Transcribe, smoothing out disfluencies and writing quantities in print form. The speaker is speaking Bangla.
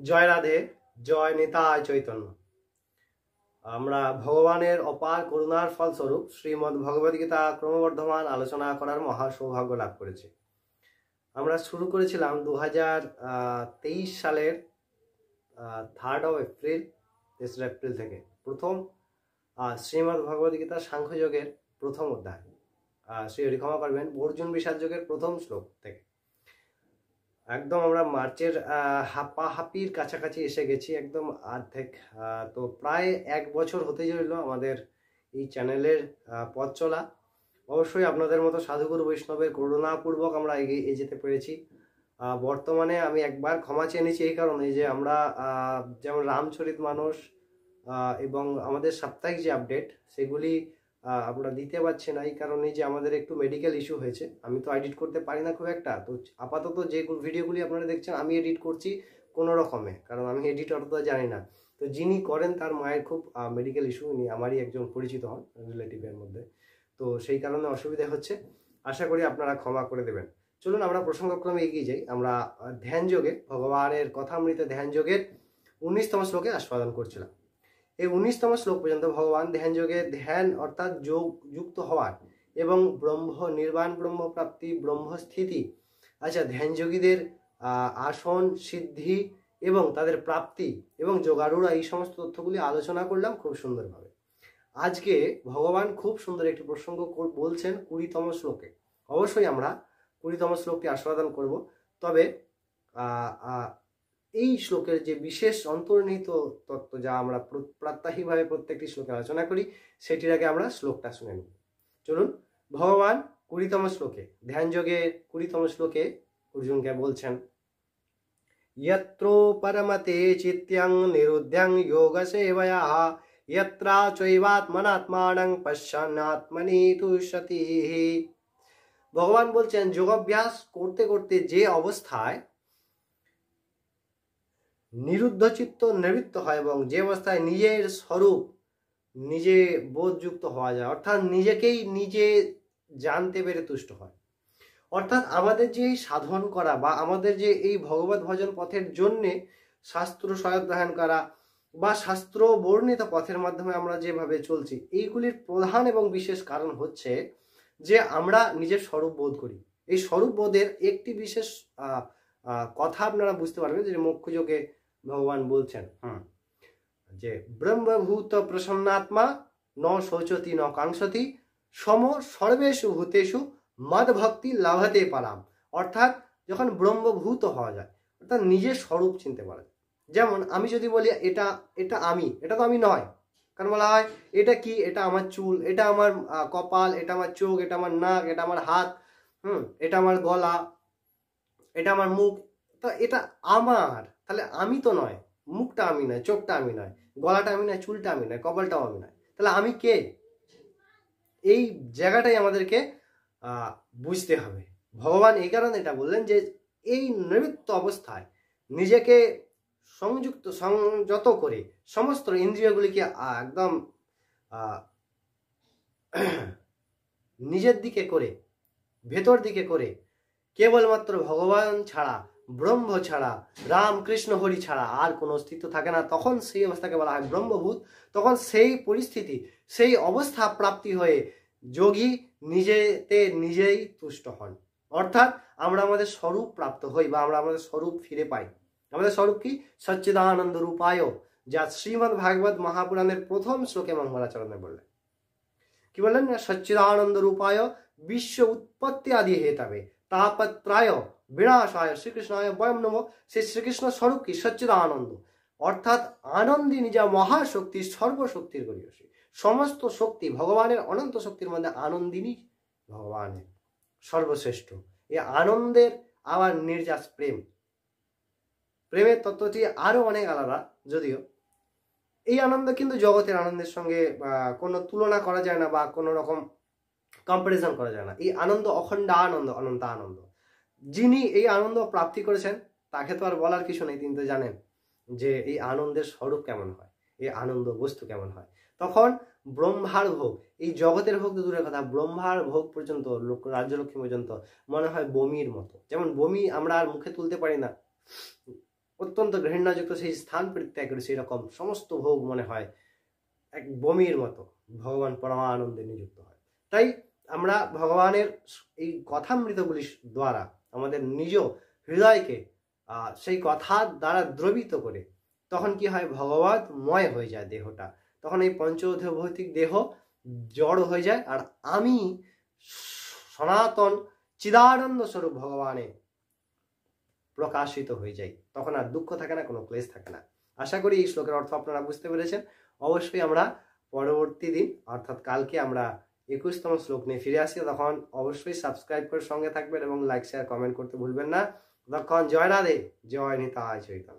জয় রাধে, জয় নিতাই চৈতন্য। আমরা ভগবানের অপার করুণার ফলস্বরূপ শ্রীমদ্ ভগবদ্গীতা ক্রমবর্ধমান আলোচনা করার মহা সৌভাগ্য লাভ করেছি। আমরা শুরু করেছিলাম 2023 সালের 3 এপ্রিল, 3 এপ্রিল থেকে প্রথম শ্রীমদ্ ভগবদ্গীতা সাংখ্যযোগের প্রথম অধ্যায়, শ্রী হরি ক্ষমা করবেন, অর্জুন বিষাদ যোগের প্রথম শ্লোক থেকে। একদম আমরা মার্চের হাপির কাছাকাছি এসে গেছি, একদম অর্ধেক। তো প্রায় 1 বছর হতে চলল আমাদের এই চ্যানেলের পথ চলা। অবশ্যই আপনাদের মতো সাধুগুরু বৈষ্ণবের করুণাপূর্বক আমরা এগিয়ে যেতে পেরেছি। বর্তমানে আমি একবার ক্ষমা চেয়ে নিচ্ছি এই কারণে যে আমরা যেমন রামচরিত মানস এবং আমাদের সাপ্তাহিক যে আপডেট সেগুলি আমরা দিতে পারছি না, এই কারণে যে আমাদের একটু মেডিকেল ইস্যু হয়েছে। আমি তো এডিট করতে পারি না খুব একটা, তো আপাতত যে ভিডিওগুলি আপনারা দেখছেন আমি এডিট করছি কোনো রকমে, কারণ আমি এডিটর তো জানি না। তো যিনি করেন তার মায়ের খুব মেডিকেল ইস্যু, উনি আমারই একজন পরিচিত হন রিলেটিভের মধ্যে, তো সেই কারণে অসুবিধা হচ্ছে। আশা করি আপনারা ক্ষমা করে দেবেন। চলুন আমরা প্রসঙ্গক্রমে এগিয়ে যাই। আমরা ধ্যান যোগে, ভগবানের কথামৃত ধ্যান যোগের 19তম শ্লোকে আস্বাদন করছিলাম। এই 19তম শ্লোক পর্যন্ত ভগবান ধ্যান যোগে, ধ্যান অর্থাৎ যোগ যুক্ত হওয়ার এবং ব্রহ্ম নির্বাণ, ব্রহ্ম প্রাপ্তি, ব্রহ্মস্থিতি, আচ্ছা ধ্যান যোগীদের আসন সিদ্ধি এবং তাদের প্রাপ্তি এবং যোগারূঢ়, এই সমস্ত তথ্যগুলি আলোচনা করলাম খুব সুন্দরভাবে। আজকে ভগবান খুব সুন্দর একটি প্রসঙ্গ বলছেন 20তম শ্লোকে। অবশ্যই আমরা 20তম শ্লোকটি আস্বাদন করব, তবে এই শ্লোকের যে বিশেষ অন্তর্নিহিত তত্ত্ব যা আমরা প্রাত্যহিকভাবে প্রত্যেকটি শ্লোকে আলোচনা করি, সেটির আগে আমরা শ্লোকটা শুনে নেব। চলুন, ভগবান 20তম শ্লোকে, ধ্যান যোগে 20তম শ্লোকে অর্জুনকে বলছেন, যত্র পরমতে চিত্যাং নিরুদ্যাং যোগ সেবয়া যত্রা চৈবাত্মনাত্মানং পশ্যন্নাত্মনি তুষ্যতি। ভগবান বলছেন, যোগাভ্যাস করতে করতে যে অবস্থায় নিরুদ্ধ চিত্ত নিবৃত্ত হয় এবং যে অবস্থায় নিজের স্বরূপ নিজে বোধযুক্ত হওয়া যায়, অর্থাৎ নিজেকেই নিজে জানতে পেরে তুষ্ট হয়। অর্থাৎ আমাদের যে সাধন করা বা আমাদের যে এই ভগবত ভজন পথের জন্যে শাস্ত্র সহায়তায়ন করা বা শাস্ত্র বর্ণিত পথের মাধ্যমে আমরা যেভাবে চলছি, এইগুলির প্রধান এবং বিশেষ কারণ হচ্ছে যে আমরা নিজের স্বরূপ বোধ করি। এই স্বরূপ বোধের একটি বিশেষ কথা আপনারা বুঝতে পারবেন যে মোক্ষযোগে ভগবান বলছেন যে ব্রহ্মভূত প্রসন্নাত্মা ন শোচতি ন কাঙ্ক্ষতি সম সর্বেষু ভূতেষু মদ ভক্তি লাভতে পারাম। অর্থাৎ যখন ব্রহ্মভূত হওয়া যায়, অর্থাৎ নিজের স্বরূপ চিনতে পারা যায়। যেমন আমি যদি বলি এটা এটা আমি, এটা তো আমি নয়, কারণ বলা হয় এটা কি, এটা আমার চুল, এটা আমার কপাল, এটা আমার চোখ, এটা আমার নাক, এটা আমার হাত, এটা আমার গলা, এটা আমার মুখ, তো এটা আমার, তাহলে আমি তো নয়, মুখটা আমি নয়, চোখটা আমি নয়, গলাটা আমি নয়, চুলটা আমি নয়, কপালটাও আমি নয়, তাহলে আমি কে? এই জায়গাটাই আমাদেরকে বুঝতে হবে। ভগবান এই কারণে এটা বললেন যে এই নিবৃত্ত অবস্থায় নিজেকে সংযত করে সমস্ত ইন্দ্রিয়গুলিকে একদম নিজের দিকে করে, ভেতর দিকে করে, কেবলমাত্র ভগবান ছাড়া, ব্রহ্ম ছাড়া, রাম কৃষ্ণ হরি ছাড়া আর কোনো অস্তিত্ব থাকে না, তখন সেই অবস্থাকে বলা হয় ব্রহ্মভূত। তখন সেই পরিস্থিতি, সেই অবস্থা প্রাপ্তি হয়ে যোগী নিজেতে নিজেই তুষ্ট হন। অর্থাৎ আমরা আমাদের স্বরূপ প্রাপ্ত হই বা আমরা আমাদের স্বরূপ ফিরে পাই। আমাদের স্বরূপ কি? সচ্চিদানন্দ রূপায়, যা শ্রীমদ্ ভাগবত মহাপুরাণের প্রথম শ্লোকে মঙ্গলাচরণে বললেন। কি বললেন? সচ্চিদানন্দ রূপায় বিশ্ব উৎপত্তি আদি হেতাবে তাপত্রায় বিনাশায় শ্রীকৃষ্ণায় বয়ম নম। সেই শ্রীকৃষ্ণ স্বরূপ কি? সচ্চিদানন্দ, অর্থাৎ আনন্দিনী, যা মহাশক্তি, সর্বশক্তির গরিয়সী। সমস্ত শক্তি ভগবানের অনন্ত শক্তির মধ্যে আনন্দিনী ভগবানের সর্বশ্রেষ্ঠ। এই আনন্দের আবার নির্যাস প্রেম, প্রেমের তত্ত্বটি আরো অনেক আলাদা, যদিও এই আনন্দ কিন্তু জগতের আনন্দের সঙ্গে কোনো তুলনা করা যায় না বা কোনো রকম কম্পারিজন করা যায় না। এই আনন্দ অখণ্ড আনন্দ, অনন্ত আনন্দ। যিনি এই আনন্দ প্রাপ্তি করেছেন তাকে তো আর বলার কিছু নেই, তিনি তো জানেন যে এই আনন্দের স্বরূপ কেমন হয়, এই আনন্দ বস্তু কেমন হয়। তখন ব্রহ্মার ভোগ, এই জগতের ভোগ তো দূরের কথা, ব্রহ্মার ভোগ পর্যন্ত, রাজ্যলক্ষ্মী পর্যন্ত মনে হয় বমির মতো। যেমন বমি আমরা আর মুখে তুলতে পারি না, অত্যন্ত ঘৃণাযুক্ত সেই স্থান পরিত্যাগ করে সেই রকম সমস্ত ভোগ মনে হয় এক বমির মতো, ভগবান পরমানন্দে নিযুক্ত হয়। তাই আমরা ভগবানের এই কথামৃতগুলির দ্বারা আমাদের নিজ হৃদয়কে সেই কথার দ্বারা দ্রবিত করে তখন কি হয়, ভগবতময় হয়ে যায় দেহটা। তখন এই পঞ্চভৌতিক দেহ জড় হয়ে যায়, আর আমি সনাতন চিদানন্দ স্বরূপ ভগবানে প্রকাশিত হয়ে যাই। তখন আর দুঃখ থাকে না, কোনো ক্লেশ থাকে না। আশা করি এই শ্লোকের অর্থ আপনারা বুঝতে পেরেছেন। অবশ্যই আমরা পরবর্তী দিন অর্থাৎ কালকে আমরা 21তম শ্লোক নিয়ে ফিরে আসি। তখন অবশ্যই সাবস্ক্রাইব করে সঙ্গে থাকবেন এবং লাইক শেয়ার কমেন্ট করতে ভুলবেন না। তখন জয় রাধে, জয় নিতাই চৈতন্য।